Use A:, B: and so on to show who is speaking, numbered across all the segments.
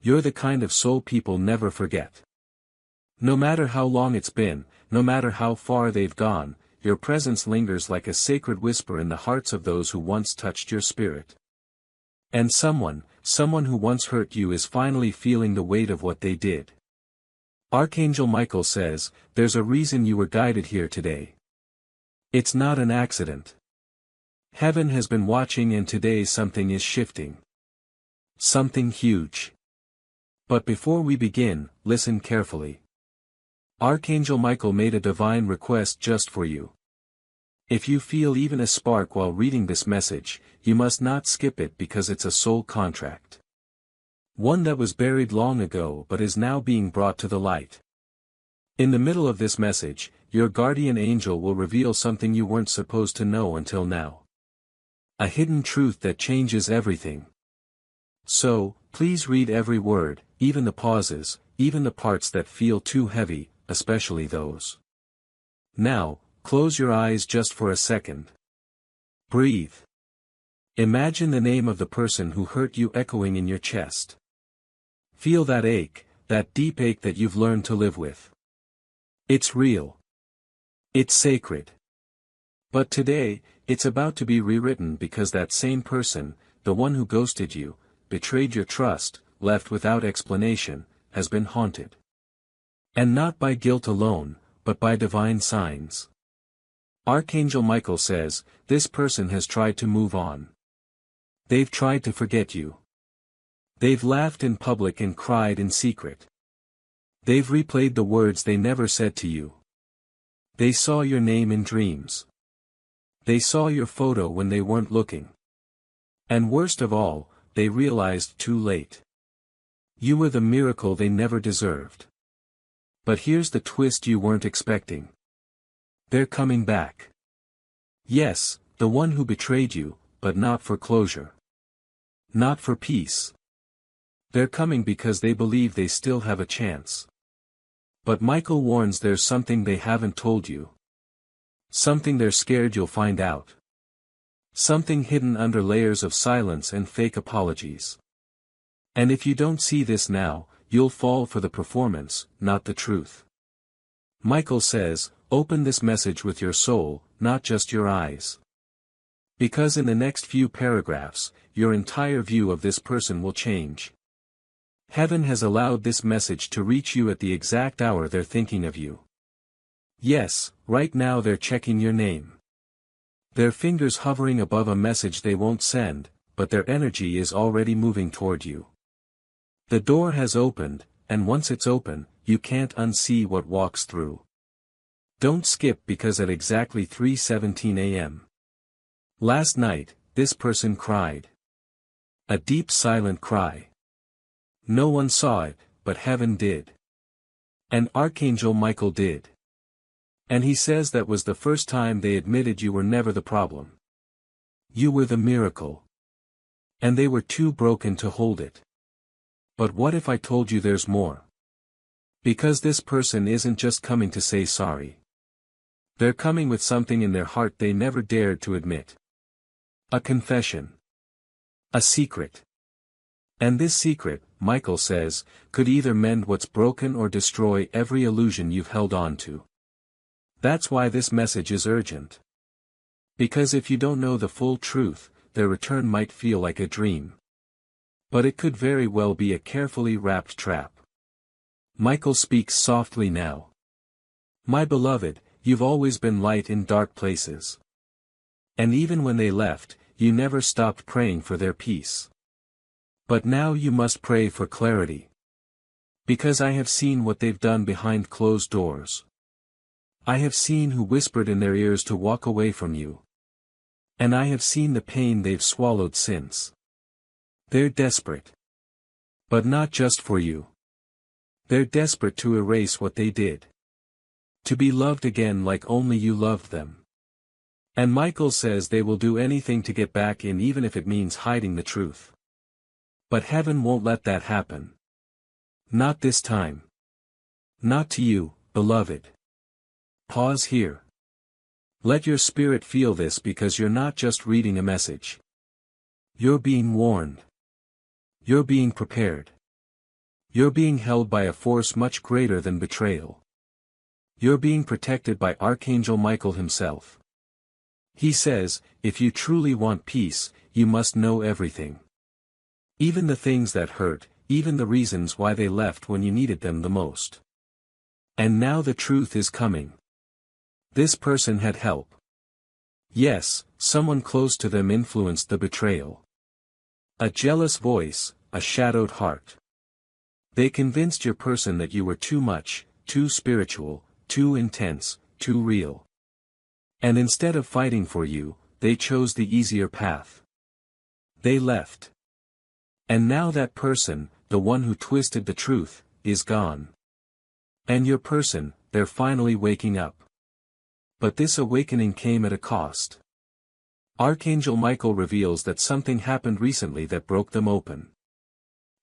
A: You're the kind of soul people never forget. No matter how long it's been, no matter how far they've gone, your presence lingers like a sacred whisper in the hearts of those who once touched your spirit. And someone who once hurt you is finally feeling the weight of what they did. Archangel Michael says, there's a reason you were guided here today. It's not an accident. Heaven has been watching, and today something is shifting. Something huge. But before we begin, listen carefully. Archangel Michael made a divine request just for you. If you feel even a spark while reading this message, you must not skip it, because it's a soul contract. One that was buried long ago but is now being brought to the light. In the middle of this message, your guardian angel will reveal something you weren't supposed to know until now. A hidden truth that changes everything. So, please read every word, even the pauses, even the parts that feel too heavy, especially those. Now, close your eyes just for a second. Breathe. Imagine the name of the person who hurt you echoing in your chest. Feel that ache, that deep ache that you've learned to live with. It's real. It's sacred. But today, it's about to be rewritten, because that same person, the one who ghosted you, betrayed your trust, left without explanation, has been haunted. And not by guilt alone, but by divine signs. Archangel Michael says, this person has tried to move on. They've tried to forget you. They've laughed in public and cried in secret. They've replayed the words they never said to you. They saw your name in dreams. They saw your photo when they weren't looking. And worst of all, they realized too late. You were the miracle they never deserved. But here's the twist you weren't expecting. They're coming back. Yes, the one who betrayed you, but not for closure. Not for peace. They're coming because they believe they still have a chance. But Michael warns, there's something they haven't told you. Something they're scared you'll find out. Something hidden under layers of silence and fake apologies. And if you don't see this now, you'll fall for the performance, not the truth. Michael says, open this message with your soul, not just your eyes. Because in the next few paragraphs, your entire view of this person will change. Heaven has allowed this message to reach you at the exact hour they're thinking of you. Yes, right now they're checking your name. Their fingers hovering above a message they won't send, but their energy is already moving toward you. The door has opened, and once it's open, you can't unsee what walks through. Don't skip, because at exactly 3:17 a.m. last night, this person cried. A deep silent cry. No one saw it, but heaven did. And Archangel Michael did. And he says that was the first time they admitted you were never the problem. You were the miracle. And they were too broken to hold it. But what if I told you there's more? Because this person isn't just coming to say sorry. They're coming with something in their heart they never dared to admit. A confession. A secret. And this secret, Michael says, could either mend what's broken or destroy every illusion you've held on to. That's why this message is urgent. Because if you don't know the full truth, their return might feel like a dream. But it could very well be a carefully wrapped trap. Michael speaks softly now. My beloved, you've always been light in dark places. And even when they left, you never stopped praying for their peace. But now you must pray for clarity. Because I have seen what they've done behind closed doors. I have seen who whispered in their ears to walk away from you. And I have seen the pain they've swallowed since. They're desperate. But not just for you. They're desperate to erase what they did. To be loved again like only you loved them. And Michael says they will do anything to get back in, even if it means hiding the truth. But heaven won't let that happen. Not this time. Not to you, beloved. Pause here. Let your spirit feel this, because you're not just reading a message. You're being warned. You're being prepared. You're being held by a force much greater than betrayal. You're being protected by Archangel Michael himself. He says, if you truly want peace, you must know everything. Even the things that hurt, even the reasons why they left when you needed them the most. And now the truth is coming. This person had help. Yes, someone close to them influenced the betrayal. A jealous voice, a shadowed heart. They convinced your person that you were too much, too spiritual, too intense, too real. And instead of fighting for you, they chose the easier path. They left. And now that person, the one who twisted the truth, is gone. And your person, they're finally waking up. But this awakening came at a cost. Archangel Michael reveals that something happened recently that broke them open.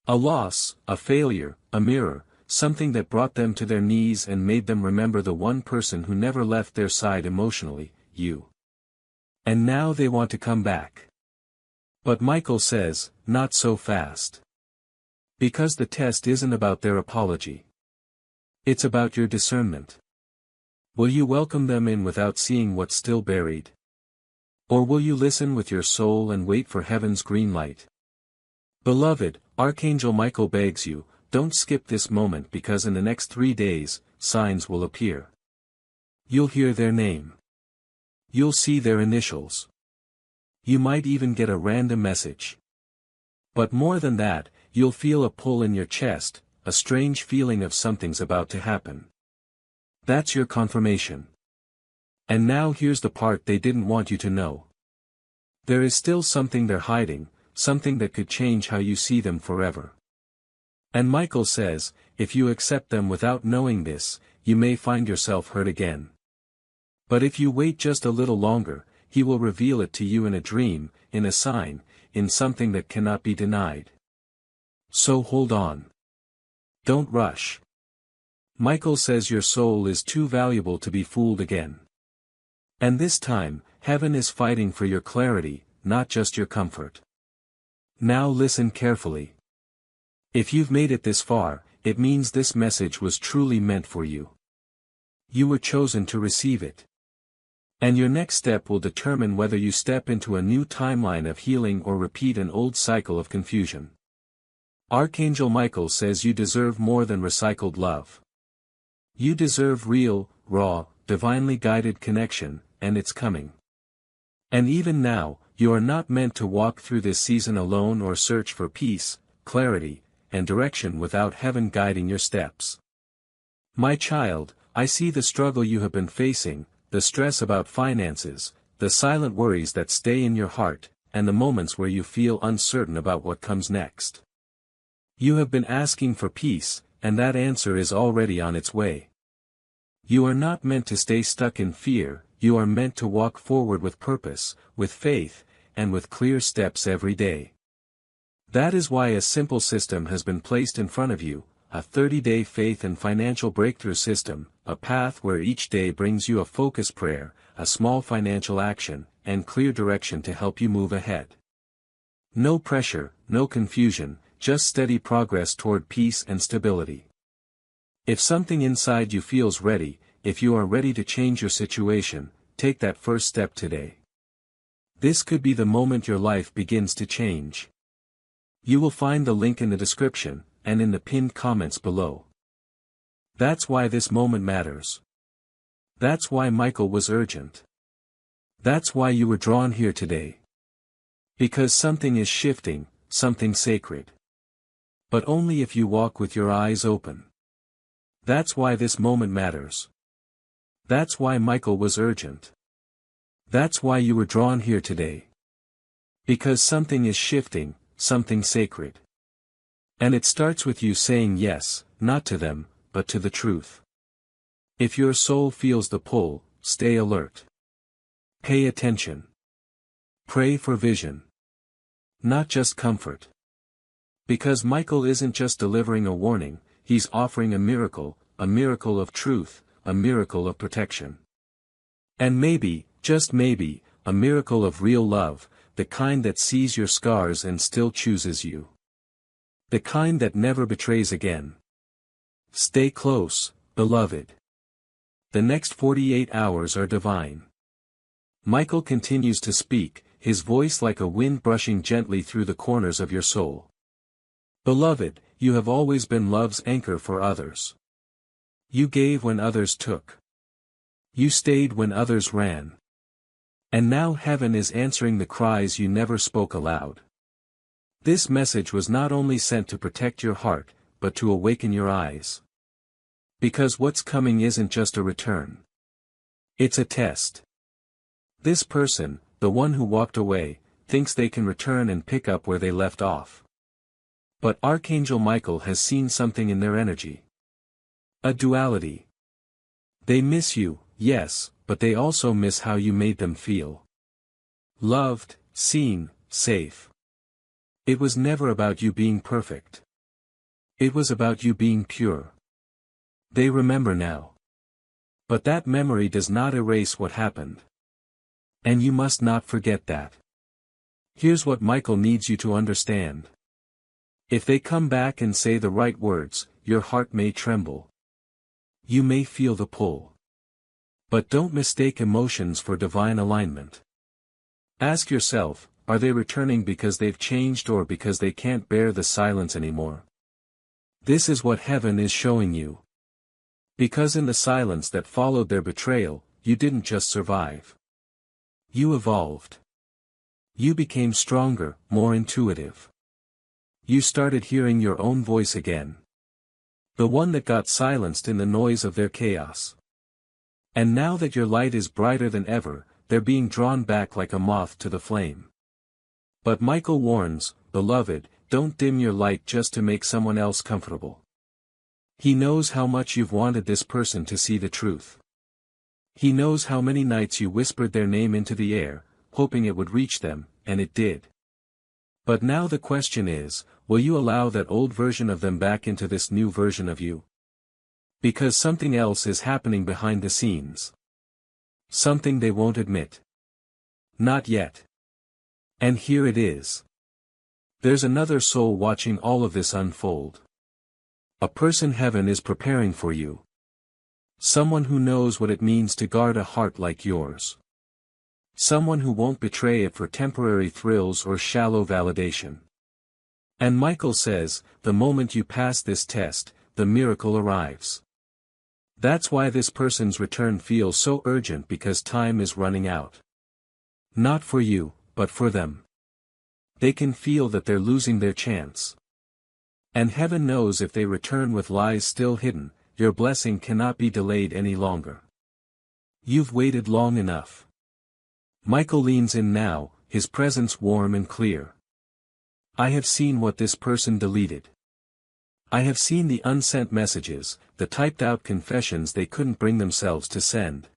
A: A loss, a failure, a mirror, something that brought them to their knees and made them remember the one person who never left their side emotionally, you. And now they want to come back. But Michael says, not so fast. Because the test isn't about their apology. It's about your discernment. Will you welcome them in without seeing what's still buried? Or will you listen with your soul and wait for heaven's green light? Beloved, Archangel Michael begs you, don't skip this moment because in the next 3 days, signs will appear. You'll hear their name. You'll see their initials. You might even get a random message. But more than that, you'll feel a pull in your chest, a strange feeling of something's about to happen. That's your confirmation. And now here's the part they didn't want you to know. There is still something they're hiding, something that could change how you see them forever. And Michael says, if you accept them without knowing this, you may find yourself hurt again. But if you wait just a little longer, he will reveal it to you in a dream, in a sign, in something that cannot be denied. So hold on. Don't rush. Michael says your soul is too valuable to be fooled again. And this time, heaven is fighting for your clarity, not just your comfort. Now listen carefully. If you've made it this far, it means this message was truly meant for you. You were chosen to receive it. And your next step will determine whether you step into a new timeline of healing or repeat an old cycle of confusion. Archangel Michael says you deserve more than recycled love. You deserve real, raw, divinely guided connection, and it's coming. And even now, you are not meant to walk through this season alone or search for peace, clarity, and direction without heaven guiding your steps. My child, I see the struggle you have been facing, the stress about finances, the silent worries that stay in your heart, and the moments where you feel uncertain about what comes next. You have been asking for peace, and that answer is already on its way. You are not meant to stay stuck in fear, you are meant to walk forward with purpose, with faith, and with clear steps every day. That is why a simple system has been placed in front of you, a 30-day faith and financial breakthrough system, a path where each day brings you a focused prayer, a small financial action, and clear direction to help you move ahead. No pressure, no confusion, just steady progress toward peace and stability. If something inside you feels ready, if you are ready to change your situation, take that first step today. This could be the moment your life begins to change. You will find the link in the description, and in the pinned comments below. That's why this moment matters. That's why Michael was urgent. That's why you were drawn here today. Because something is shifting, something sacred. But only if you walk with your eyes open. That's why this moment matters. That's why Michael was urgent. That's why you were drawn here today. Because something is shifting, something sacred. And it starts with you saying yes, not to them, but to the truth. If your soul feels the pull, stay alert. Pay attention. Pray for vision. Not just comfort. Because Michael isn't just delivering a warning, he's offering a miracle of truth, a miracle of protection. And maybe, just maybe, a miracle of real love, the kind that sees your scars and still chooses you. The kind that never betrays again. Stay close, beloved. The next 48 hours are divine. Michael continues to speak, his voice like a wind brushing gently through the corners of your soul. Beloved, you have always been love's anchor for others. You gave when others took. You stayed when others ran. And now heaven is answering the cries you never spoke aloud. This message was not only sent to protect your heart, but to awaken your eyes. Because what's coming isn't just a return. It's a test. This person, the one who walked away, thinks they can return and pick up where they left off. But Archangel Michael has seen something in their energy. A duality. They miss you, yes, but they also miss how you made them feel. Loved, seen, safe. It was never about you being perfect. It was about you being pure. They remember now. But that memory does not erase what happened. And you must not forget that. Here's what Michael needs you to understand. If they come back and say the right words, your heart may tremble. You may feel the pull. But don't mistake emotions for divine alignment. Ask yourself, are they returning because they've changed or because they can't bear the silence anymore? This is what heaven is showing you. Because in the silence that followed their betrayal, you didn't just survive. You evolved. You became stronger, more intuitive. You started hearing your own voice again. The one that got silenced in the noise of their chaos. And now that your light is brighter than ever, they're being drawn back like a moth to the flame. But Michael warns, beloved, don't dim your light just to make someone else comfortable. He knows how much you've wanted this person to see the truth. He knows how many nights you whispered their name into the air, hoping it would reach them, and it did. But now the question is, will you allow that old version of them back into this new version of you? Because something else is happening behind the scenes. Something they won't admit. Not yet. And here it is. There's another soul watching all of this unfold. A person heaven is preparing for you. Someone who knows what it means to guard a heart like yours. Someone who won't betray it for temporary thrills or shallow validation. And Michael says, the moment you pass this test, the miracle arrives. That's why this person's return feels so urgent, because time is running out. Not for you, but for them. They can feel that they're losing their chance. And heaven knows if they return with lies still hidden, your blessing cannot be delayed any longer. You've waited long enough. Michael leans in now, his presence warm and clear. I have seen what this person deleted. I have seen the unsent messages, the typed-out confessions they couldn't bring themselves to send.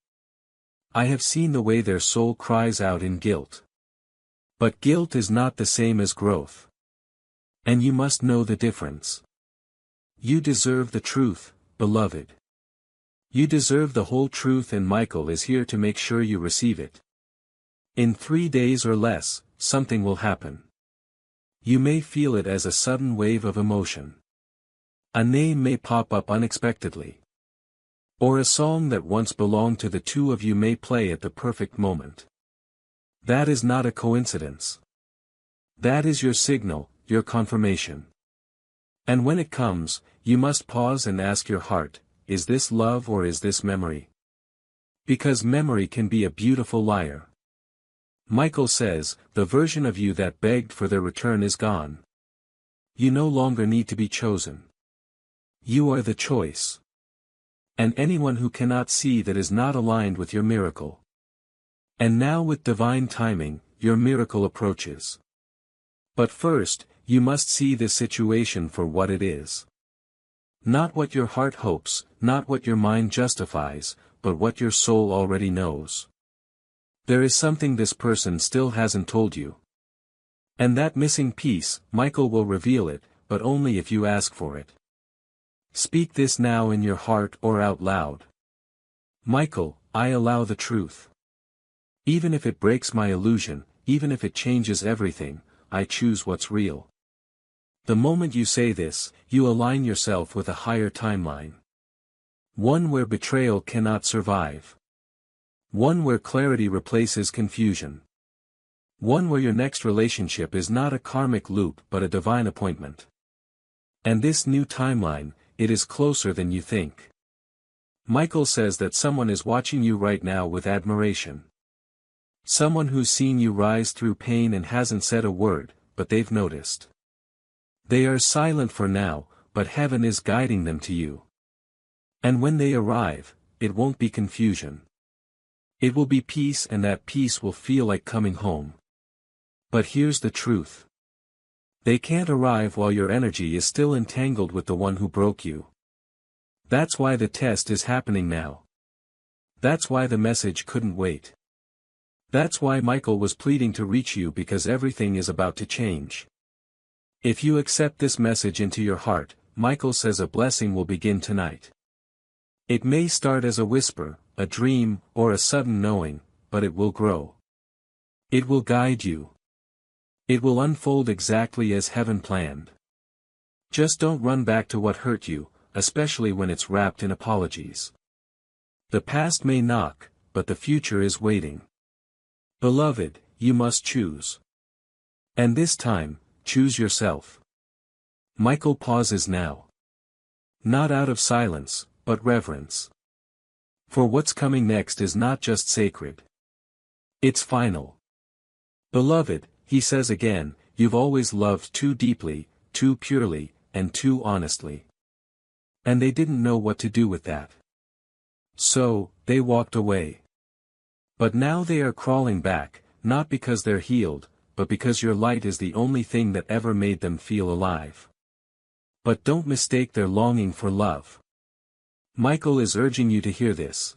A: I have seen the way their soul cries out in guilt. But guilt is not the same as growth. And you must know the difference. You deserve the truth, beloved. You deserve the whole truth, and Michael is here to make sure you receive it. In 3 days or less, something will happen. You may feel it as a sudden wave of emotion. A name may pop up unexpectedly. Or a song that once belonged to the two of you may play at the perfect moment. That is not a coincidence. That is your signal, your confirmation. And when it comes, you must pause and ask your heart, is this love or is this memory? Because memory can be a beautiful liar. Michael says, the version of you that begged for their return is gone. You no longer need to be chosen. You are the choice. And anyone who cannot see that is not aligned with your miracle. And now with divine timing, your miracle approaches. But first, you must see this situation for what it is. Not what your heart hopes, not what your mind justifies, but what your soul already knows. There is something this person still hasn't told you. And that missing piece, Michael will reveal it, but only if you ask for it. Speak this now in your heart or out loud. Michael, I allow the truth. Even if it breaks my illusion, even if it changes everything, I choose what's real. The moment you say this, you align yourself with a higher timeline. One where betrayal cannot survive. One where clarity replaces confusion. One where your next relationship is not a karmic loop but a divine appointment. And this new timeline, it is closer than you think. Michael says that someone is watching you right now with admiration. Someone who's seen you rise through pain and hasn't said a word, but they've noticed. They are silent for now, but heaven is guiding them to you. And when they arrive, it won't be confusion. It will be peace, and that peace will feel like coming home. But here's the truth. They can't arrive while your energy is still entangled with the one who broke you. That's why the test is happening now. That's why the message couldn't wait. That's why Michael was pleading to reach you, because everything is about to change. If you accept this message into your heart, Michael says a blessing will begin tonight. It may start as a whisper, a dream, or a sudden knowing, but it will grow. It will guide you. It will unfold exactly as heaven planned. Just don't run back to what hurt you, especially when it's wrapped in apologies. The past may knock, but the future is waiting. Beloved, you must choose. And this time, choose yourself. Michael pauses now. Not out of silence, but reverence. For what's coming next is not just sacred. It's final. Beloved, he says again, you've always loved too deeply, too purely, and too honestly. And they didn't know what to do with that. So, they walked away. But now they are crawling back, not because they're healed, but because your light is the only thing that ever made them feel alive. But don't mistake their longing for love. Michael is urging you to hear this.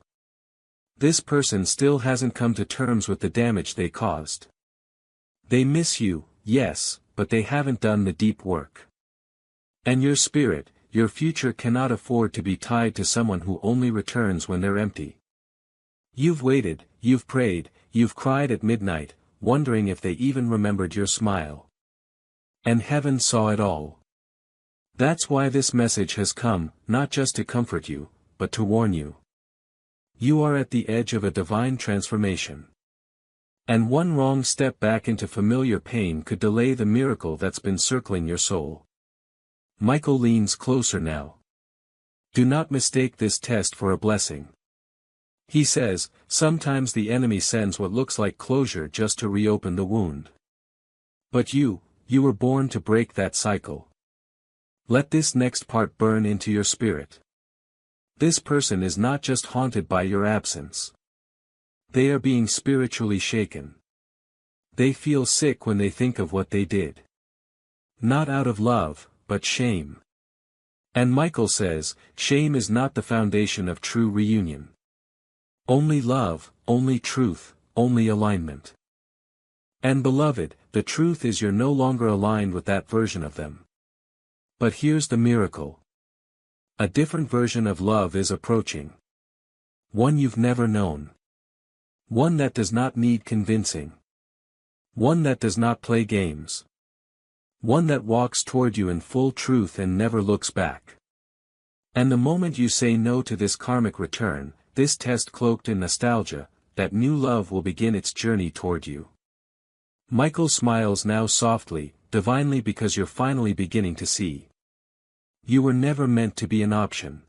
A: This person still hasn't come to terms with the damage they caused. They miss you, yes, but they haven't done the deep work. And your spirit, your future cannot afford to be tied to someone who only returns when they're empty. You've waited, you've prayed, you've cried at midnight, wondering if they even remembered your smile. And heaven saw it all. That's why this message has come, not just to comfort you, but to warn you. You are at the edge of a divine transformation. And one wrong step back into familiar pain could delay the miracle that's been circling your soul. Michael leans closer now. Do not mistake this test for a blessing. He says, sometimes the enemy sends what looks like closure just to reopen the wound. But you were born to break that cycle. Let this next part burn into your spirit. This person is not just haunted by your absence. They are being spiritually shaken. They feel sick when they think of what they did. Not out of love, but shame. And Michael says, shame is not the foundation of true reunion. Only love, only truth, only alignment. And beloved, the truth is you're no longer aligned with that version of them. But here's the miracle. A different version of love is approaching. One you've never known. One that does not need convincing. One that does not play games. One that walks toward you in full truth and never looks back. And the moment you say no to this karmic return, this test cloaked in nostalgia, that new love will begin its journey toward you. Michael smiles now softly, divinely, because you're finally beginning to see. You were never meant to be an option.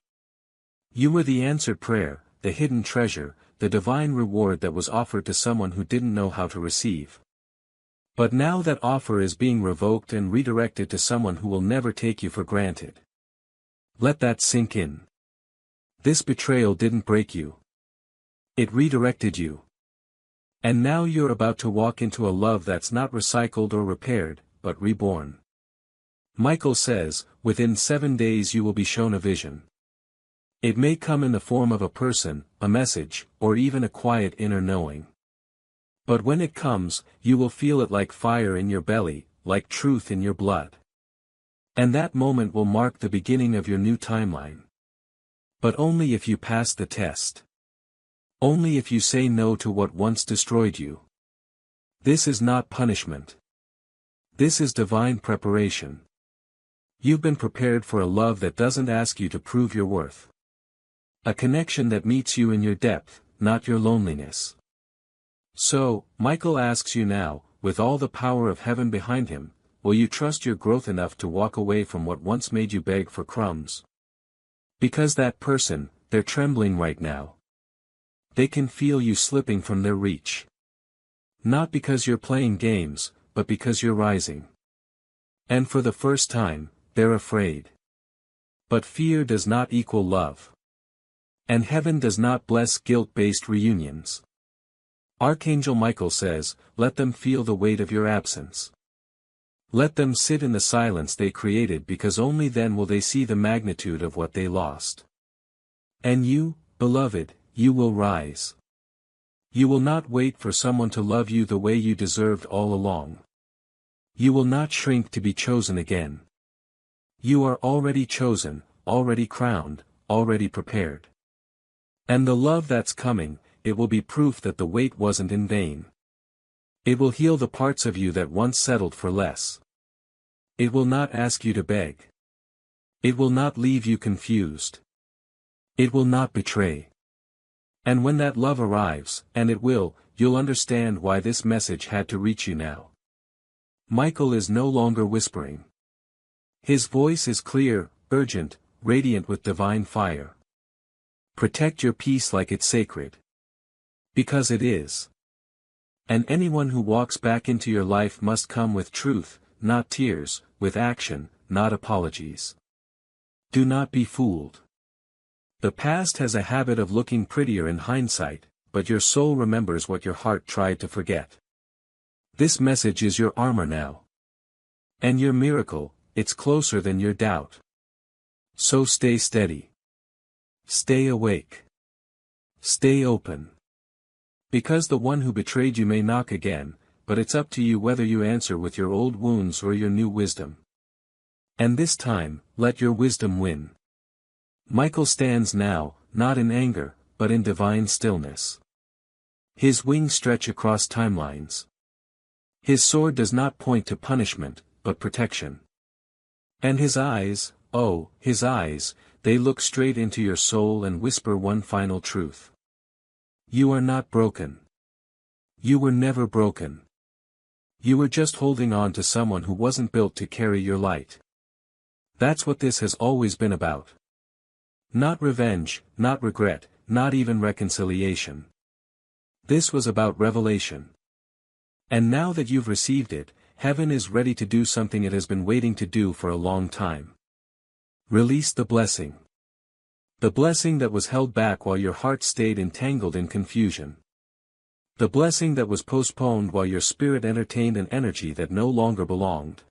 A: You were the answered prayer, the hidden treasure, the divine reward that was offered to someone who didn't know how to receive. But now that offer is being revoked and redirected to someone who will never take you for granted. Let that sink in. This betrayal didn't break you. It redirected you. And now you're about to walk into a love that's not recycled or repaired, but reborn. Michael says, within 7 days you will be shown a vision. It may come in the form of a person, a message, or even a quiet inner knowing. But when it comes, you will feel it like fire in your belly, like truth in your blood. And that moment will mark the beginning of your new timeline. But only if you pass the test. Only if you say no to what once destroyed you. This is not punishment. This is divine preparation. You've been prepared for a love that doesn't ask you to prove your worth. A connection that meets you in your depth, not your loneliness. So, Michael asks you now, with all the power of heaven behind him, will you trust your growth enough to walk away from what once made you beg for crumbs? Because that person, they're trembling right now. They can feel you slipping from their reach. Not because you're playing games, but because you're rising. And for the first time, they're afraid. But fear does not equal love. And heaven does not bless guilt-based reunions. Archangel Michael says, let them feel the weight of your absence. Let them sit in the silence they created, because only then will they see the magnitude of what they lost. And you, beloved, you will rise. You will not wait for someone to love you the way you deserved all along. You will not shrink to be chosen again. You are already chosen, already crowned, already prepared. And the love that's coming, it will be proof that the wait wasn't in vain. It will heal the parts of you that once settled for less. It will not ask you to beg. It will not leave you confused. It will not betray. And when that love arrives, and it will, you'll understand why this message had to reach you now. Michael is no longer whispering. His voice is clear, urgent, radiant with divine fire. Protect your peace like it's sacred. Because it is. And anyone who walks back into your life must come with truth, not tears, with action, not apologies. Do not be fooled. The past has a habit of looking prettier in hindsight, but your soul remembers what your heart tried to forget. This message is your armor now. And your miracle, it's closer than your doubt. So stay steady. Stay awake. Stay open. Because the one who betrayed you may knock again, but it's up to you whether you answer with your old wounds or your new wisdom. And this time, let your wisdom win. Michael stands now, not in anger, but in divine stillness. His wings stretch across timelines. His sword does not point to punishment, but protection. And his eyes, oh, his eyes, they look straight into your soul and whisper one final truth. You are not broken. You were never broken. You were just holding on to someone who wasn't built to carry your light. That's what this has always been about. Not revenge, not regret, not even reconciliation. This was about revelation. And now that you've received it, heaven is ready to do something it has been waiting to do for a long time. Release the blessing. The blessing that was held back while your heart stayed entangled in confusion. The blessing that was postponed while your spirit entertained an energy that no longer belonged.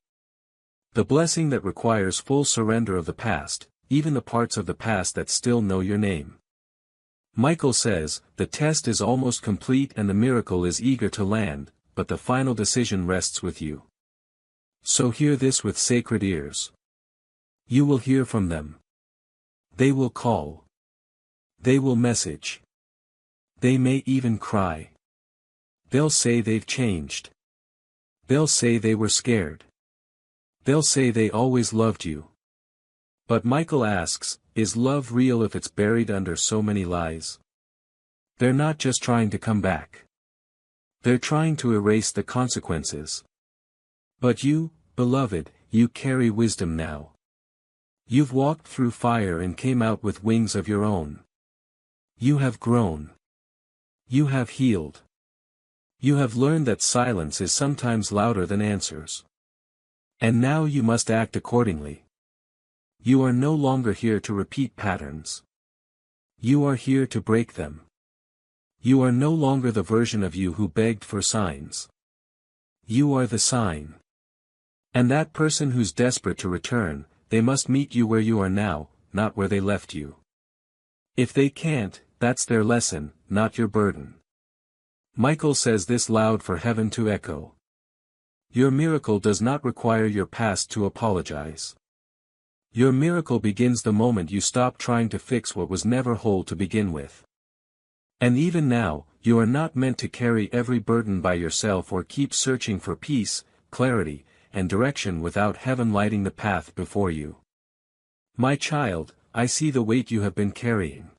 A: The blessing that requires full surrender of the past, even the parts of the past that still know your name. Michael says, the test is almost complete and the miracle is eager to land, but the final decision rests with you. So hear this with sacred ears. You will hear from them. They will call. They will message. They may even cry. They'll say they've changed. They'll say they were scared. They'll say they always loved you. But Michael asks, is love real if it's buried under so many lies? They're not just trying to come back. They're trying to erase the consequences. But you, beloved, you carry wisdom now. You've walked through fire and came out with wings of your own. You have grown. You have healed. You have learned that silence is sometimes louder than answers. And now you must act accordingly. You are no longer here to repeat patterns. You are here to break them. You are no longer the version of you who begged for signs. You are the sign. And that person who's desperate to return, they must meet you where you are now, not where they left you. If they can't, that's their lesson, not your burden. Michael says this loud for heaven to echo. Your miracle does not require your past to apologize. Your miracle begins the moment you stop trying to fix what was never whole to begin with. And even now, you are not meant to carry every burden by yourself or keep searching for peace, clarity, and direction without heaven lighting the path before you. My child, I see the weight you have been carrying.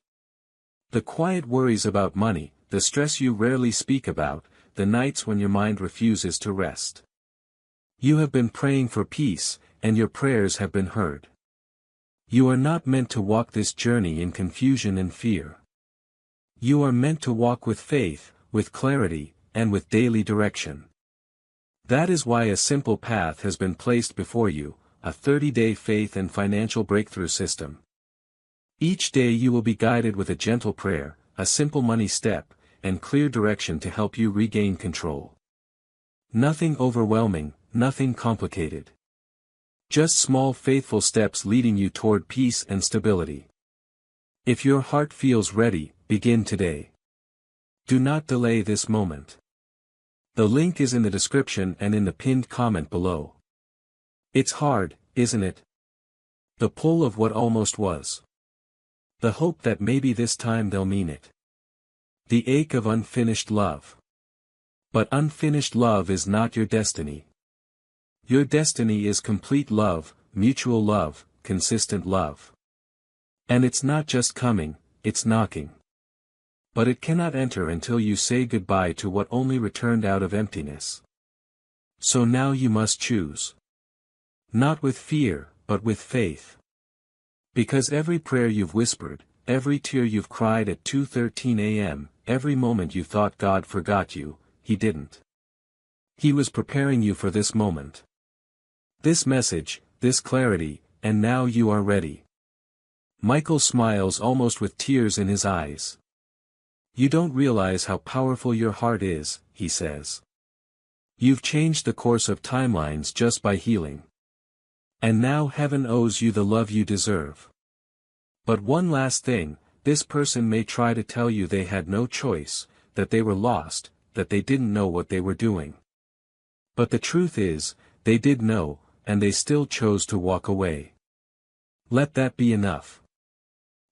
A: The quiet worries about money, the stress you rarely speak about, the nights when your mind refuses to rest. You have been praying for peace, and your prayers have been heard. You are not meant to walk this journey in confusion and fear. You are meant to walk with faith, with clarity, and with daily direction. That is why a simple path has been placed before you, a 30-day faith and financial breakthrough system. Each day you will be guided with a gentle prayer, a simple money step, and clear direction to help you regain control. Nothing overwhelming, nothing complicated. Just small faithful steps leading you toward peace and stability. If your heart feels ready, begin today. Do not delay this moment. The link is in the description and in the pinned comment below. It's hard, isn't it? The pull of what almost was. The hope that maybe this time they'll mean it. The ache of unfinished love. But unfinished love is not your destiny. Your destiny is complete love, mutual love, consistent love. And it's not just coming, it's knocking. But it cannot enter until you say goodbye to what only returned out of emptiness. So now you must choose. Not with fear, but with faith. Because every prayer you've whispered, every tear you've cried at 2:13 a.m., every moment you thought God forgot you, He didn't. He was preparing you for this moment. This message, this clarity, and now you are ready. Michael smiles almost with tears in his eyes. You don't realize how powerful your heart is, he says. You've changed the course of timelines just by healing. And now heaven owes you the love you deserve. But one last thing, this person may try to tell you they had no choice, that they were lost, that they didn't know what they were doing. But the truth is, they did know, and they still chose to walk away. Let that be enough.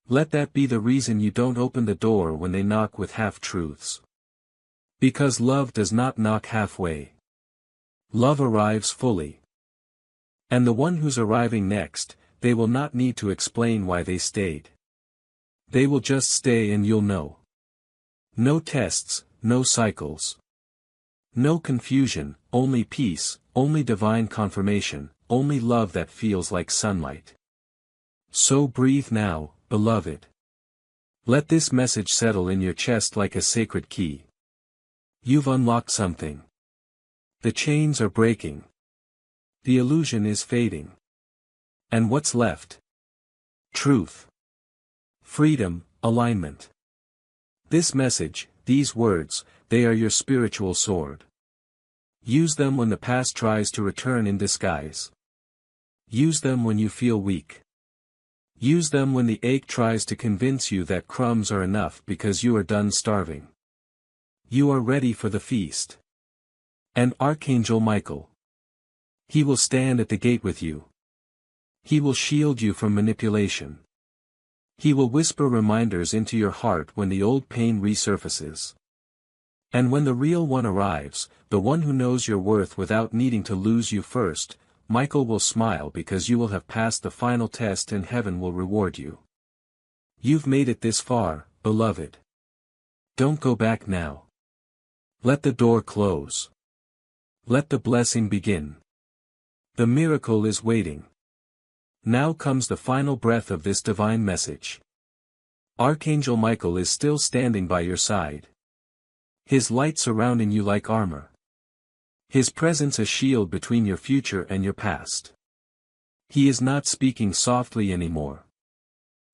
A: Let that be the reason you don't open the door when they knock with half-truths. Because love does not knock halfway. Love arrives fully. And the one who's arriving next, they will not need to explain why they stayed. They will just stay and you'll know. No tests, no cycles. No confusion, only peace, only divine confirmation, only love that feels like sunlight. So breathe now, beloved. Let this message settle in your chest like a sacred key. You've unlocked something. The chains are breaking. The illusion is fading. And what's left? Truth. Freedom, alignment. This message, these words, they are your spiritual sword. Use them when the past tries to return in disguise. Use them when you feel weak. Use them when the ache tries to convince you that crumbs are enough because you are done starving. You are ready for the feast. And Archangel Michael. He will stand at the gate with you. He will shield you from manipulation. He will whisper reminders into your heart when the old pain resurfaces. And when the real one arrives, the one who knows your worth without needing to lose you first, Michael will smile because you will have passed the final test and heaven will reward you. You've made it this far, beloved. Don't go back now. Let the door close. Let the blessing begin. The miracle is waiting. Now comes the final breath of this divine message. Archangel Michael is still standing by your side. His light surrounding you like armor. His presence a shield between your future and your past. He is not speaking softly anymore.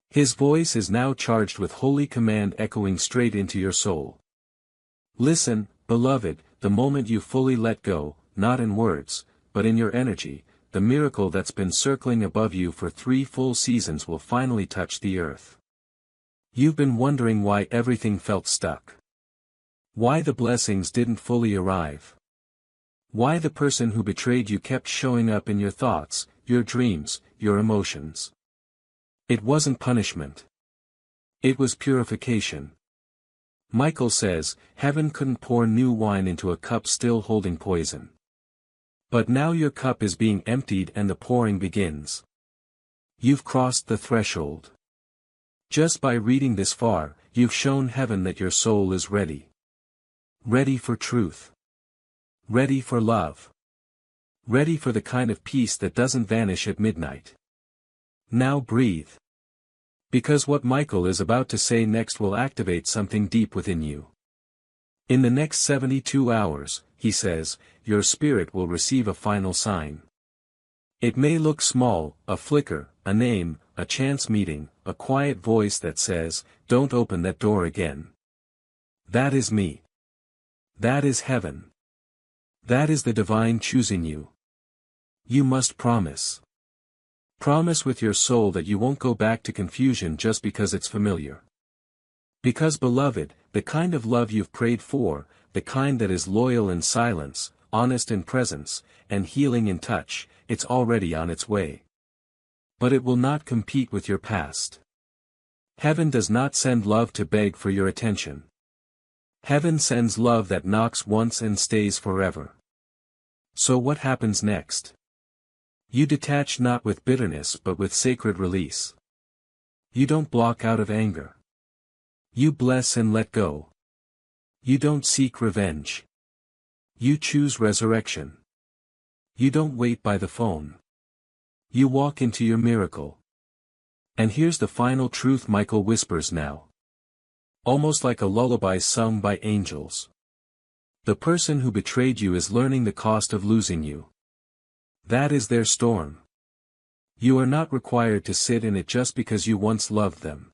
A: His voice is now charged with holy command echoing straight into your soul. Listen, beloved, the moment you fully let go, not in words, but in your energy, the miracle that's been circling above you for 3 full seasons will finally touch the earth. You've been wondering why everything felt stuck. Why the blessings didn't fully arrive. Why the person who betrayed you kept showing up in your thoughts, your dreams, your emotions. It wasn't punishment. It was purification. Michael says, heaven couldn't pour new wine into a cup still holding poison. But now your cup is being emptied and the pouring begins. You've crossed the threshold. Just by reading this far, you've shown heaven that your soul is ready. Ready for truth. Ready for love. Ready for the kind of peace that doesn't vanish at midnight. Now breathe. Because what Michael is about to say next will activate something deep within you. In the next 72 hours, he says, your spirit will receive a final sign. It may look small, a flicker, a name, a chance meeting, a quiet voice that says, don't open that door again. That is me. That is heaven. That is the divine choosing you. You must promise. Promise with your soul that you won't go back to confusion just because it's familiar. Because beloved, the kind of love you've prayed for, the kind that is loyal in silence, honest in presence, and healing in touch, it's already on its way. But it will not compete with your past. Heaven does not send love to beg for your attention. Heaven sends love that knocks once and stays forever. So what happens next? You detach not with bitterness but with sacred release. You don't block out of anger. You bless and let go. You don't seek revenge. You choose resurrection. You don't wait by the phone. You walk into your miracle. And here's the final truth Michael whispers now. Almost like a lullaby sung by angels. The person who betrayed you is learning the cost of losing you. That is their storm. You are not required to sit in it just because you once loved them.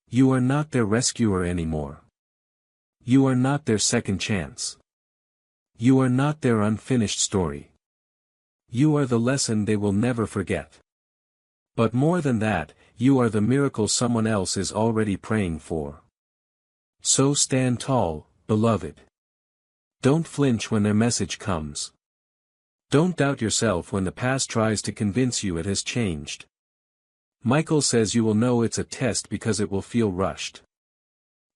A: You are not their rescuer anymore. You are not their second chance. You are not their unfinished story. You are the lesson they will never forget. But more than that, you are the miracle someone else is already praying for. So stand tall, beloved. Don't flinch when their message comes. Don't doubt yourself when the past tries to convince you it has changed. Michael says you will know it's a test because it will feel rushed.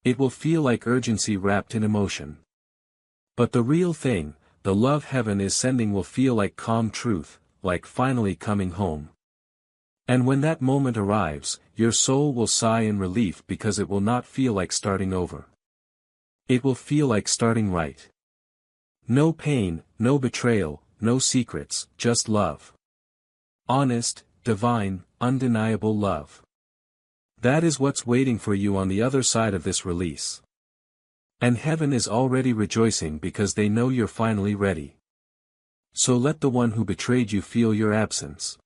A: It will feel like urgency wrapped in emotion. But the real thing, the love heaven is sending will feel like calm truth, like finally coming home. And when that moment arrives, your soul will sigh in relief because it will not feel like starting over. It will feel like starting right. No pain, no betrayal, no secrets, just love. Honest, divine, undeniable love. That is what's waiting for you on the other side of this release. And heaven is already rejoicing because they know you're finally ready. So let the one who betrayed you feel your absence.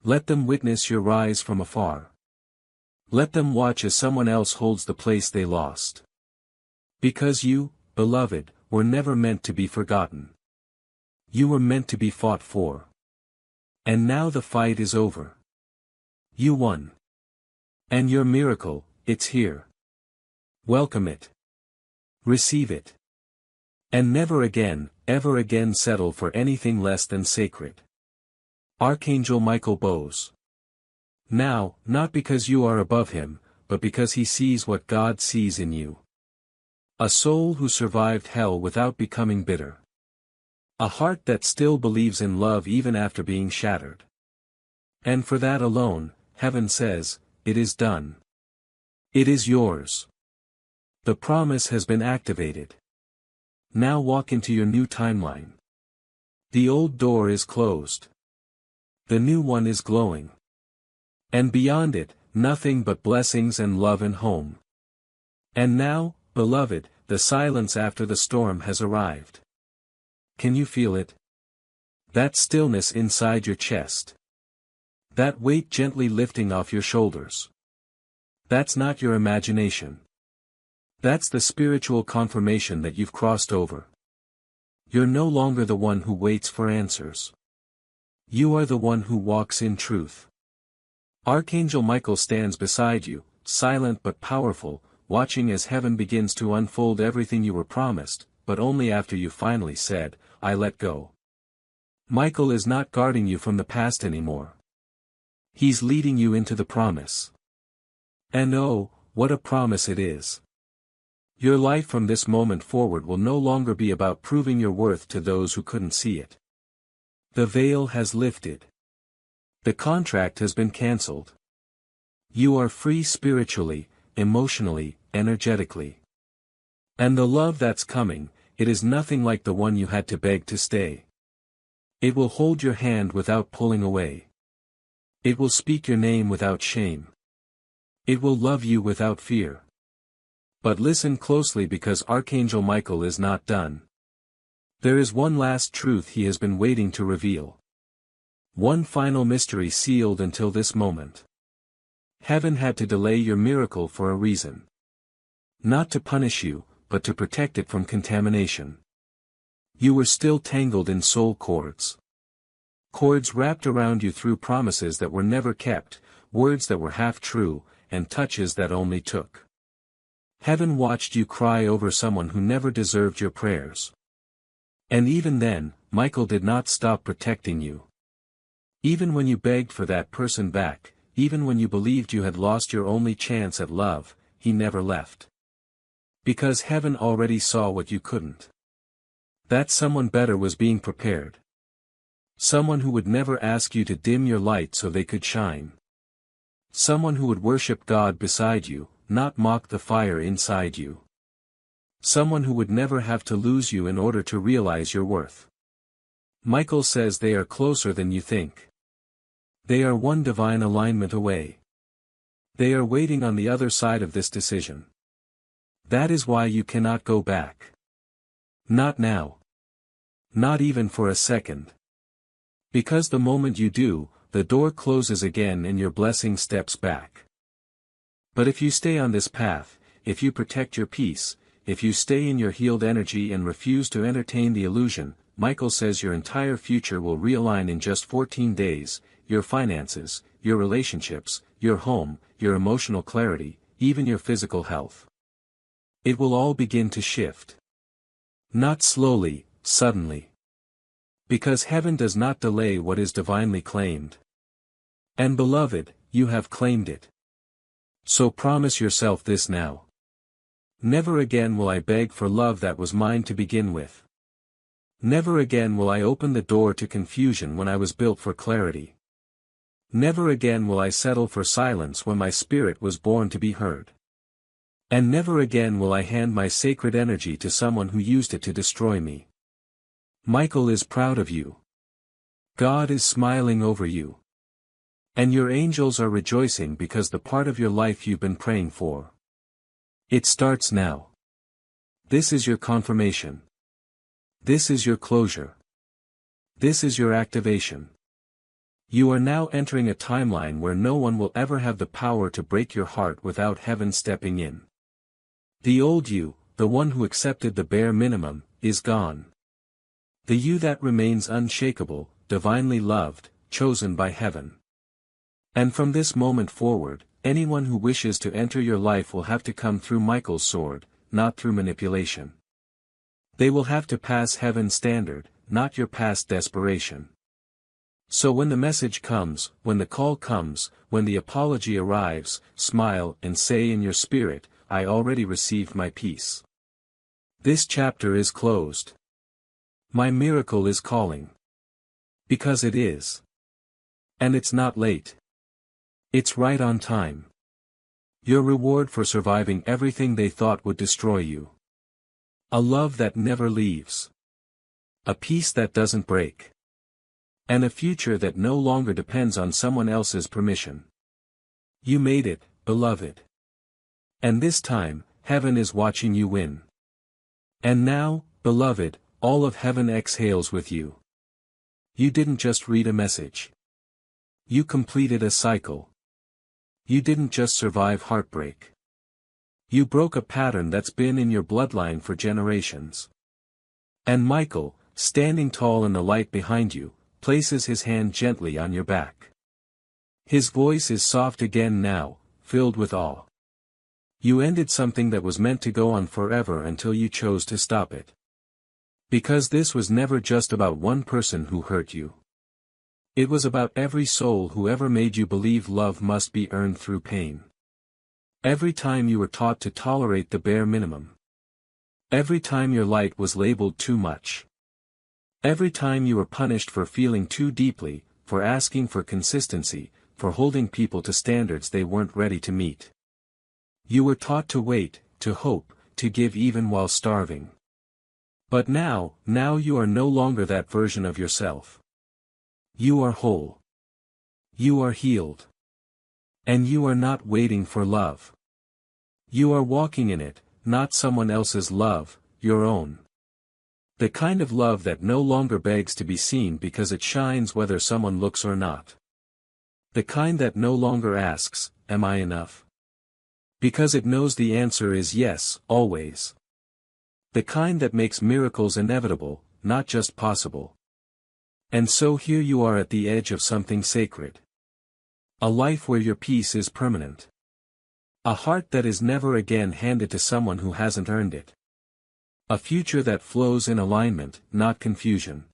A: Let them witness your rise from afar. Let them watch as someone else holds the place they lost. Because you, beloved, were never meant to be forgotten. You were meant to be fought for. And now the fight is over. You won. And your miracle, it's here. Welcome it. Receive it. And never again, ever again settle for anything less than sacred. Archangel Michael bows. Now, not because you are above him, but because he sees what God sees in you. A soul who survived hell without becoming bitter. A heart that still believes in love even after being shattered. And for that alone, heaven says, it is done. It is yours. The promise has been activated. Now walk into your new timeline. The old door is closed. The new one is glowing. And beyond it, nothing but blessings and love and home. And now, beloved, the silence after the storm has arrived. Can you feel it? That stillness inside your chest. That weight gently lifting off your shoulders. That's not your imagination. That's the spiritual confirmation that you've crossed over. You're no longer the one who waits for answers. You are the one who walks in truth. Archangel Michael stands beside you, silent but powerful, watching as heaven begins to unfold everything you were promised, but only after you finally said, I let go. Michael is not guarding you from the past anymore. He's leading you into the promise. And oh, what a promise it is. Your life from this moment forward will no longer be about proving your worth to those who couldn't see it. The veil has lifted. The contract has been cancelled. You are free spiritually, emotionally, energetically. And the love that's coming, it is nothing like the one you had to beg to stay. It will hold your hand without pulling away. It will speak your name without shame. It will love you without fear. But listen closely, because Archangel Michael is not done. There is one last truth he has been waiting to reveal. One final mystery sealed until this moment. Heaven had to delay your miracle for a reason. Not to punish you, but to protect it from contamination. You were still tangled in soul cords. Cords wrapped around you through promises that were never kept, words that were half true, and touches that only took. Heaven watched you cry over someone who never deserved your prayers. And even then, Michael did not stop protecting you. Even when you begged for that person back, even when you believed you had lost your only chance at love, he never left. Because heaven already saw what you couldn't. That someone better was being prepared. Someone who would never ask you to dim your light so they could shine. Someone who would worship God beside you, not mock the fire inside you. Someone who would never have to lose you in order to realize your worth. Michael says they are closer than you think. They are one divine alignment away. They are waiting on the other side of this decision. That is why you cannot go back. Not now. Not even for a second. Because the moment you do, the door closes again and your blessing steps back. But if you stay on this path, if you protect your peace, if you stay in your healed energy and refuse to entertain the illusion, Michael says your entire future will realign in just 14 days, your finances, your relationships, your home, your emotional clarity, even your physical health. It will all begin to shift. Not slowly, suddenly. Because heaven does not delay what is divinely claimed. And beloved, you have claimed it. So promise yourself this now. Never again will I beg for love that was mine to begin with. Never again will I open the door to confusion when I was built for clarity. Never again will I settle for silence when my spirit was born to be heard. And never again will I hand my sacred energy to someone who used it to destroy me. Michael is proud of you. God is smiling over you. And your angels are rejoicing because the part of your life you've been praying for. It starts now. This is your confirmation. This is your closure. This is your activation. You are now entering a timeline where no one will ever have the power to break your heart without heaven stepping in. The old you, the one who accepted the bare minimum, is gone. The you that remains unshakable, divinely loved, chosen by heaven. And from this moment forward, anyone who wishes to enter your life will have to come through Michael's sword, not through manipulation. They will have to pass heaven's standard, not your past desperation. So when the message comes, when the call comes, when the apology arrives, smile and say in your spirit, I already received my peace. This chapter is closed. My miracle is calling. Because it is. And it's not late. It's right on time. Your reward for surviving everything they thought would destroy you. A love that never leaves. A peace that doesn't break. And a future that no longer depends on someone else's permission. You made it, beloved. And this time, heaven is watching you win. And now, beloved, all of heaven exhales with you. You didn't just read a message. You completed a cycle. You didn't just survive heartbreak. You broke a pattern that's been in your bloodline for generations. And Michael, standing tall in the light behind you, places his hand gently on your back. His voice is soft again now, filled with awe. You ended something that was meant to go on forever until you chose to stop it. Because this was never just about one person who hurt you. It was about every soul who ever made you believe love must be earned through pain. Every time you were taught to tolerate the bare minimum. Every time your light was labeled too much. Every time you were punished for feeling too deeply, for asking for consistency, for holding people to standards they weren't ready to meet. You were taught to wait, to hope, to give even while starving. But now you are no longer that version of yourself. You are whole. You are healed. And you are not waiting for love. You are walking in it, not someone else's love, your own. The kind of love that no longer begs to be seen because it shines whether someone looks or not. The kind that no longer asks, am I enough? Because it knows the answer is yes, always. The kind that makes miracles inevitable, not just possible. And so here you are at the edge of something sacred. A life where your peace is permanent. A heart that is never again handed to someone who hasn't earned it. A future that flows in alignment, not confusion.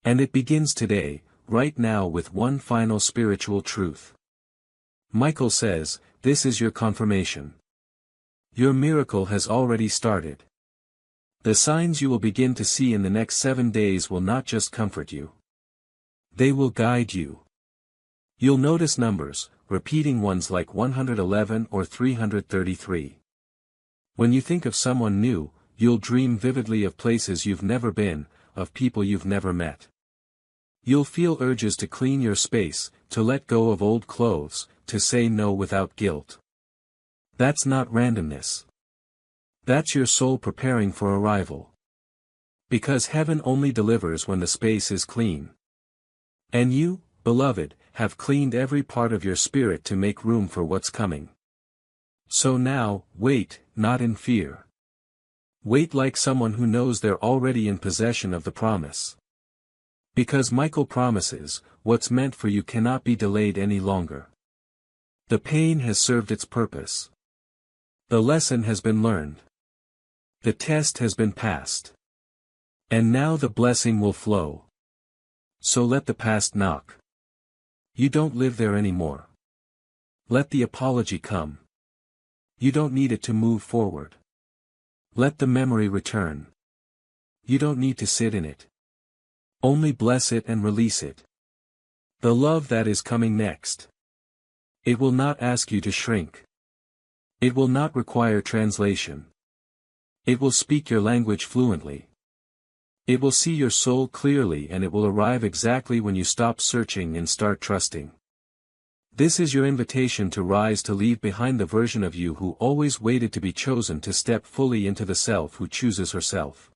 A: And it begins today, right now, with one final spiritual truth. Michael says, this is your confirmation. Your miracle has already started. The signs you will begin to see in the next 7 days will not just comfort you. They will guide you. You'll notice numbers, repeating ones like 111 or 333. When you think of someone new, you'll dream vividly of places you've never been, of people you've never met. You'll feel urges to clean your space, to let go of old clothes, to say no without guilt. That's not randomness. That's your soul preparing for arrival. Because heaven only delivers when the space is clean. And you, beloved, have cleaned every part of your spirit to make room for what's coming. So now, wait, not in fear. Wait like someone who knows they're already in possession of the promise. Because Michael promises, what's meant for you cannot be delayed any longer. The pain has served its purpose. The lesson has been learned. The test has been passed. And now the blessing will flow. So let the past knock. You don't live there anymore. Let the apology come. You don't need it to move forward. Let the memory return. You don't need to sit in it. Only bless it and release it. The love that is coming next. It will not ask you to shrink. It will not require translation. It will speak your language fluently. It will see your soul clearly, and it will arrive exactly when you stop searching and start trusting. This is your invitation to rise, to leave behind the version of you who always waited to be chosen, to step fully into the self who chooses herself.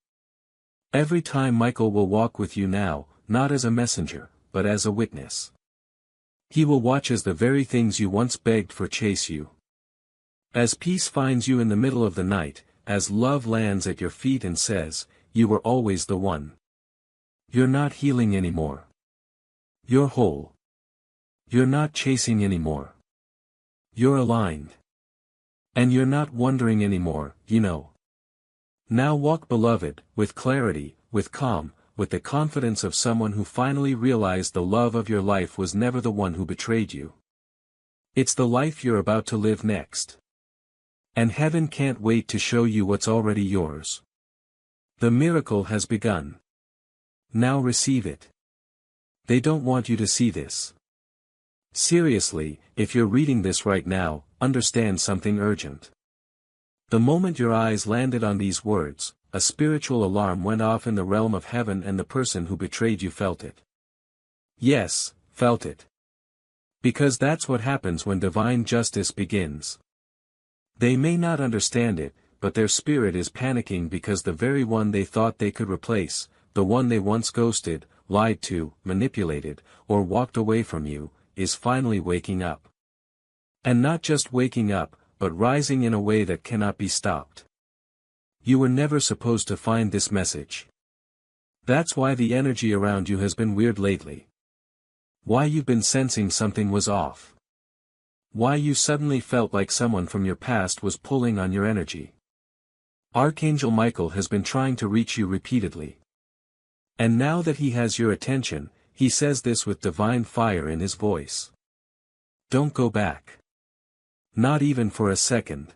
A: Every time Michael will walk with you now, not as a messenger, but as a witness. He will watch as the very things you once begged for chase you. As peace finds you in the middle of the night, as love lands at your feet and says, you were always the one. You're not healing anymore. You're whole. You're not chasing anymore. You're aligned. And you're not wondering anymore, you know. Now walk, beloved, with clarity, with calm, with the confidence of someone who finally realized the love of your life was never the one who betrayed you. It's the life you're about to live next. And heaven can't wait to show you what's already yours. The miracle has begun. Now receive it. They don't want you to see this. Seriously, if you're reading this right now, understand something urgent. The moment your eyes landed on these words, a spiritual alarm went off in the realm of heaven, and the person who betrayed you felt it. Yes, felt it. Because that's what happens when divine justice begins. They may not understand it, but their spirit is panicking because the very one they thought they could replace, the one they once ghosted, lied to, manipulated, or walked away from you, is finally waking up. And not just waking up, but rising in a way that cannot be stopped. You were never supposed to find this message. That's why the energy around you has been weird lately. Why you've been sensing something was off. Why you suddenly felt like someone from your past was pulling on your energy. Archangel Michael has been trying to reach you repeatedly. And now that he has your attention, he says this with divine fire in his voice. Don't go back. Not even for a second.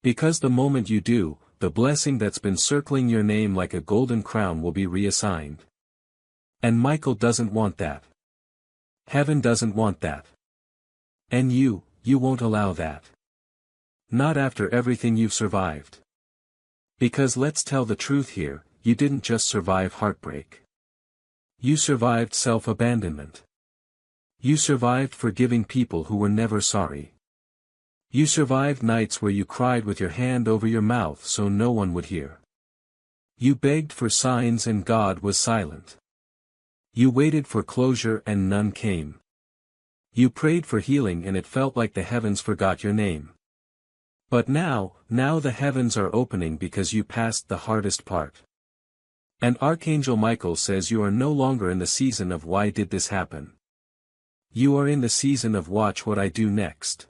A: Because the moment you do, the blessing that's been circling your name like a golden crown will be reassigned. And Michael doesn't want that. Heaven doesn't want that. And you won't allow that. Not after everything you've survived. Because let's tell the truth here, you didn't just survive heartbreak. You survived self-abandonment. You survived forgiving people who were never sorry. You survived nights where you cried with your hand over your mouth so no one would hear. You begged for signs and God was silent. You waited for closure and none came. You prayed for healing and it felt like the heavens forgot your name. But now the heavens are opening because you passed the hardest part. And Archangel Michael says you are no longer in the season of why did this happen. You are in the season of watch what I do next.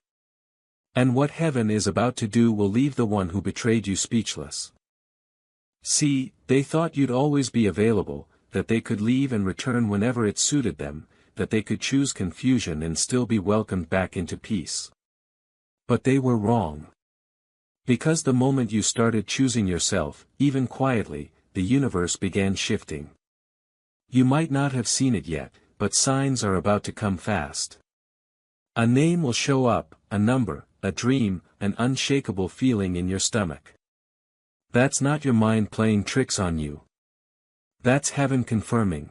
A: And what heaven is about to do will leave the one who betrayed you speechless. See, they thought you'd always be available, that they could leave and return whenever it suited them, that they could choose confusion and still be welcomed back into peace. But they were wrong. Because the moment you started choosing yourself, even quietly, the universe began shifting. You might not have seen it yet, but signs are about to come fast. A name will show up, a number, a dream, an unshakable feeling in your stomach. That's not your mind playing tricks on you. That's heaven confirming.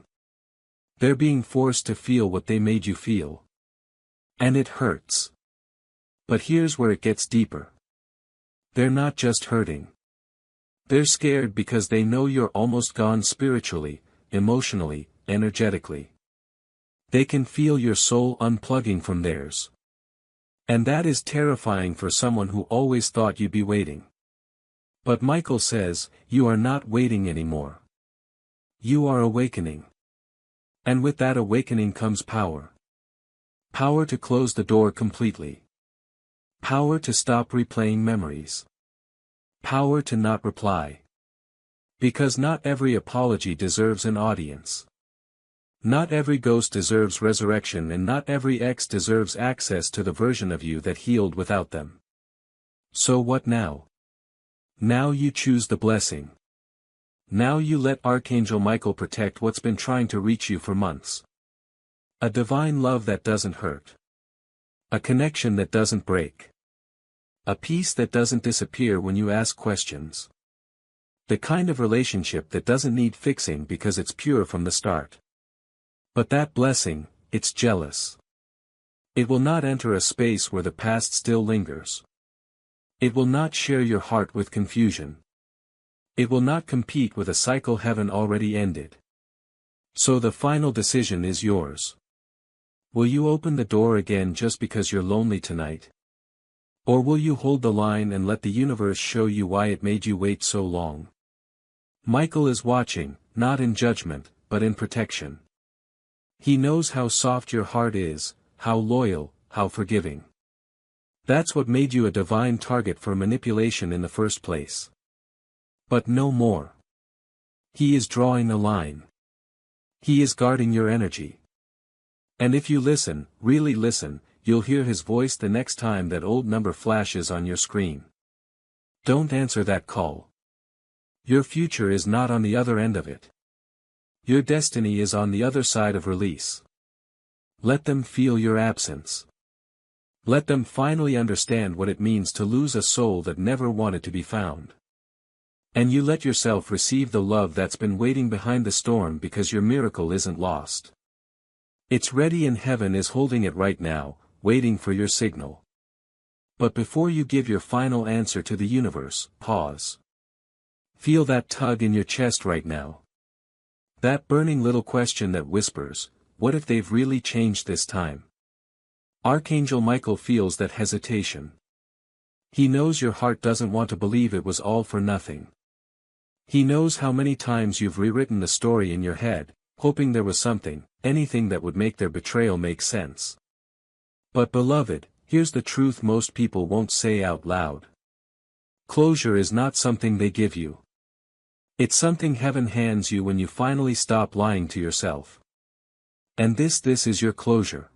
A: They're being forced to feel what they made you feel. And it hurts. But here's where it gets deeper. They're not just hurting. They're scared because they know you're almost gone spiritually, emotionally, energetically. They can feel your soul unplugging from theirs. And that is terrifying for someone who always thought you'd be waiting. But Michael says, you are not waiting anymore. You are awakening. And with that awakening comes power. Power to close the door completely. Power to stop replaying memories. Power to not reply. Because not every apology deserves an audience. Not every ghost deserves resurrection and not every ex deserves access to the version of you that healed without them. So what now? Now you choose the blessing. Now you let Archangel Michael protect what's been trying to reach you for months. A divine love that doesn't hurt. A connection that doesn't break. A peace that doesn't disappear when you ask questions. The kind of relationship that doesn't need fixing because it's pure from the start. But that blessing, it's jealous. It will not enter a space where the past still lingers. It will not share your heart with confusion. It will not compete with a cycle heaven already ended. So the final decision is yours. Will you open the door again just because you're lonely tonight? Or will you hold the line and let the universe show you why it made you wait so long? Michael is watching, not in judgment, but in protection. He knows how soft your heart is, how loyal, how forgiving. That's what made you a divine target for manipulation in the first place. But no more. He is drawing a line. He is guarding your energy. And if you listen, really listen, you'll hear his voice the next time that old number flashes on your screen. Don't answer that call. Your future is not on the other end of it. Your destiny is on the other side of release. Let them feel your absence. Let them finally understand what it means to lose a soul that never wanted to be found. And you let yourself receive the love that's been waiting behind the storm because your miracle isn't lost. It's ready and heaven is holding it right now, waiting for your signal. But before you give your final answer to the universe, pause. Feel that tug in your chest right now. That burning little question that whispers, what if they've really changed this time? Archangel Michael feels that hesitation. He knows your heart doesn't want to believe it was all for nothing. He knows how many times you've rewritten the story in your head, hoping there was something, anything that would make their betrayal make sense. But beloved, here's the truth most people won't say out loud. Closure is not something they give you. It's something heaven hands you when you finally stop lying to yourself. And this is your closure.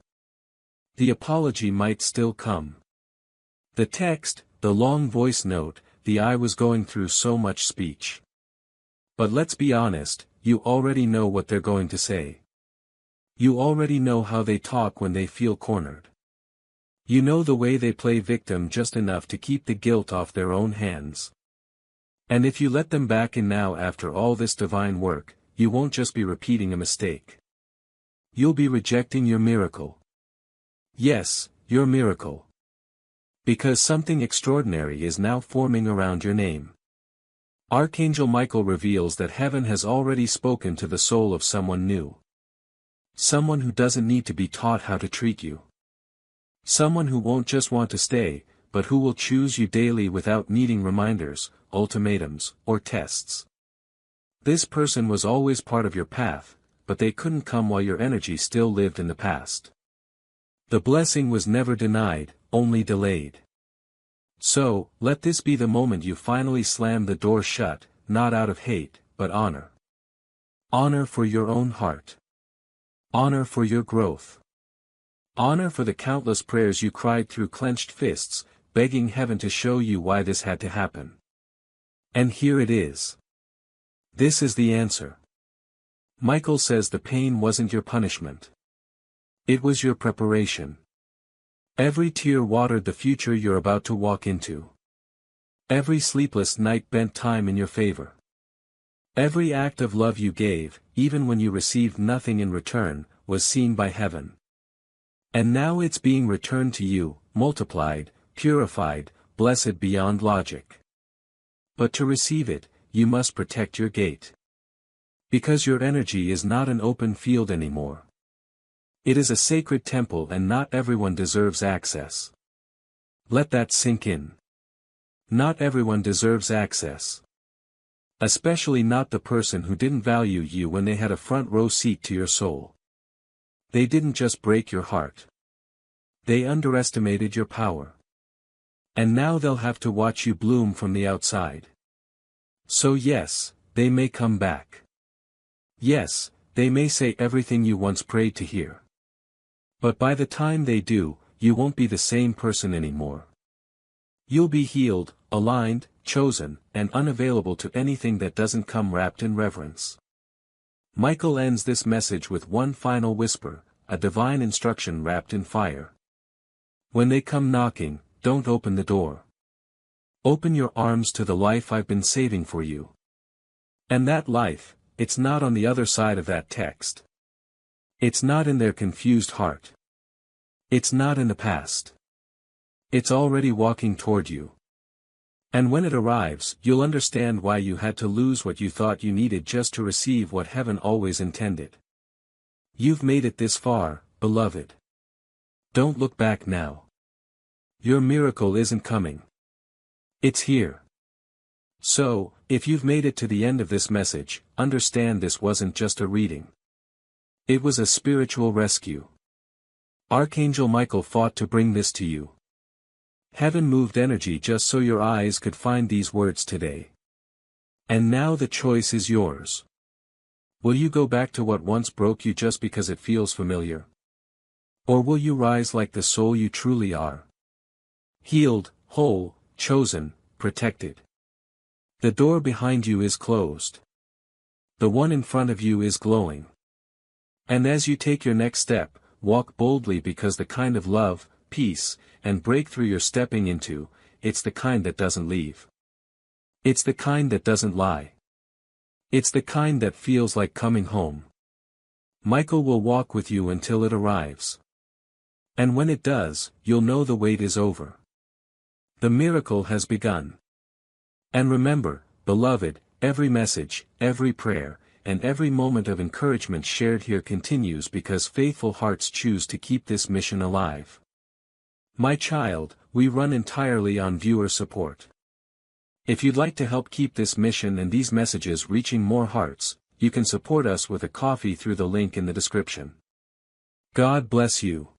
A: The apology might still come. The text, the long voice note, the I was going through so much speech. But let's be honest, you already know what they're going to say. You already know how they talk when they feel cornered. You know the way they play victim just enough to keep the guilt off their own hands. And if you let them back in now after all this divine work, you won't just be repeating a mistake. You'll be rejecting your miracle. Yes, your miracle. Because something extraordinary is now forming around your name. Archangel Michael reveals that heaven has already spoken to the soul of someone new. Someone who doesn't need to be taught how to treat you. Someone who won't just want to stay, but who will choose you daily without needing reminders, ultimatums, or tests. This person was always part of your path, but they couldn't come while your energy still lived in the past. The blessing was never denied, only delayed. So, let this be the moment you finally slam the door shut, not out of hate, but honor. Honor for your own heart. Honor for your growth. Honor for the countless prayers you cried through clenched fists, begging heaven to show you why this had to happen. And here it is. This is the answer. Michael says the pain wasn't your punishment. It was your preparation. Every tear watered the future you're about to walk into. Every sleepless night bent time in your favor. Every act of love you gave, even when you received nothing in return, was seen by heaven. And now it's being returned to you, multiplied, purified, blessed beyond logic. But to receive it, you must protect your gate. Because your energy is not an open field anymore. It is a sacred temple and not everyone deserves access. Let that sink in. Not everyone deserves access. Especially not the person who didn't value you when they had a front row seat to your soul. They didn't just break your heart. They underestimated your power. And now they'll have to watch you bloom from the outside. So yes, they may come back. Yes, they may say everything you once prayed to hear. But by the time they do, you won't be the same person anymore. You'll be healed, aligned, chosen, and unavailable to anything that doesn't come wrapped in reverence. Michael ends this message with one final whisper, a divine instruction wrapped in fire. When they come knocking, don't open the door. Open your arms to the life I've been saving for you. And that life, it's not on the other side of that text. It's not in their confused heart. It's not in the past. It's already walking toward you. And when it arrives, you'll understand why you had to lose what you thought you needed just to receive what heaven always intended. You've made it this far, beloved. Don't look back now. Your miracle isn't coming. It's here. So, if you've made it to the end of this message, understand this wasn't just a reading. It was a spiritual rescue. Archangel Michael fought to bring this to you. Heaven moved energy just so your eyes could find these words today. And now the choice is yours. Will you go back to what once broke you just because it feels familiar? Or will you rise like the soul you truly are? Healed, whole, chosen, protected. The door behind you is closed. The one in front of you is glowing. And as you take your next step, walk boldly because the kind of love, peace, and breakthrough you're stepping into, it's the kind that doesn't leave. It's the kind that doesn't lie. It's the kind that feels like coming home. Michael will walk with you until it arrives. And when it does, you'll know the wait is over. The miracle has begun. And remember, beloved, every message, every prayer, and every moment of encouragement shared here continues because faithful hearts choose to keep this mission alive. My child, we run entirely on viewer support. If you'd like to help keep this mission and these messages reaching more hearts, you can support us with a coffee through the link in the description. God bless you.